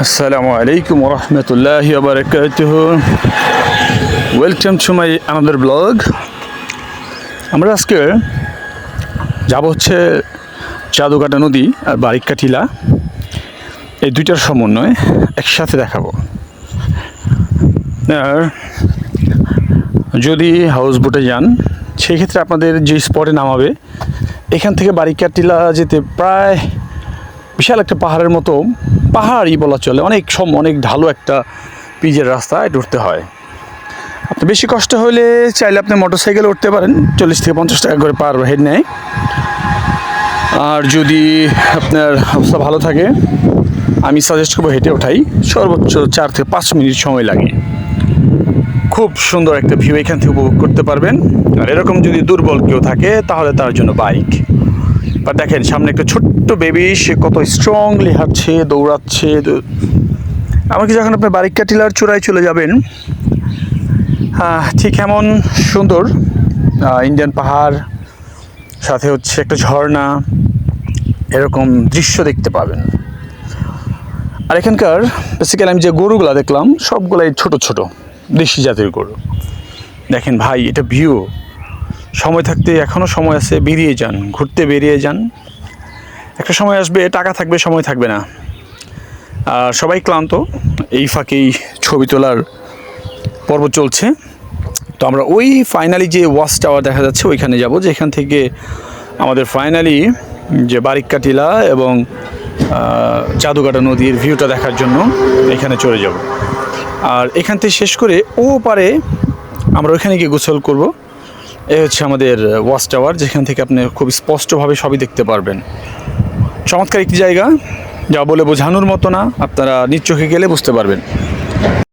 Assalamu alaikum wa rahmatullahi wa barakatuh. Welcome to my another blog. আমরা আজকে যাব হচ্ছে জাদুকাটা নদী আর বারিক্কা টিলা, এই দুইটার সমন্বয় একসাথে দেখাবো। আর যদি হাউস বোটে যান সেই ক্ষেত্রে আপনাদের যে স্পটে নামাবে এখান থেকে বারিক্কা টিলা যেতে প্রায় বিশাল একটা পাহাড়ের মতো, পাহাড়ই বলা চলে, অনেক ঢালু একটা পিচের রাস্তায় উঠতে হয়। আপনি বেশি কষ্ট হলে চাইলে আপনি মোটরসাইকেলে উঠতে পারেন, 40 থেকে 50 টাকা করে পার হেড নেয়। আর যদি আপনার অবস্থা ভালো থাকে আমি সাজেস্ট করবো হেঁটে ওঠাই, সর্বোচ্চ 4 থেকে 5 মিনিট সময় লাগে। খুব সুন্দর একটা ভিউ এখান থেকে উপভোগ করতে পারবেন। আর এরকম যদি দুর্বল কেউ থাকে তাহলে তার জন্য বাইক। বা দেখেন সামনে একটা ছোট্ট বেবি, সে কত স্ট্রংলি হাঁটছে, দৌড়াচ্ছে। আমাকে যখন আপনি বারিক্কা টিলার চূড়ায় চলে যাবেন, ঠিক এমন সুন্দর ইন্ডিয়ান পাহাড়, সাথে হচ্ছে একটা ঝর্ণা, এরকম দৃশ্য দেখতে পাবেন। আর এখানকার বেসিক্যালি আমি যে গরুগুলা দেখলাম সবগুলাই ছোট ছোট দেশি জাতের গরু। দেখেন ভাই, এটা ভিউ, সময় থাকতে এখনও সময় আছে, বেরিয়ে যান, ঘুরতে বেরিয়ে যান। একটা সময় আসবে টাকা থাকবে, সময় থাকবে না। আর সবাই ক্লান্ত, এই ফাঁকেই ছবি তোলার পর্ব চলছে। তো আমরা ওই ফাইনালি যে ওয়াচ টাওয়ার দেখা যাচ্ছে ওইখানে যাব, যেখান থেকে আমাদের ফাইনালি যে বারিক্কা টিলা এবং জাদুকাটা নদীর ভিউটা দেখার জন্য এখানে চলে যাব। আর এখান থেকে শেষ করে ও পারে আমরা ওইখানে গিয়ে গোসল করব। এই হচ্ছে আমাদের ওয়াচ টাওয়ার, যেখান থেকে আপনি খুব স্পষ্টভাবে সবই দেখতে পারবেন। চমৎকার একটি জায়গা, যা বলে বোঝানোর মতো না, আপনারা নিজ চোখে গেলে বুঝতে পারবেন।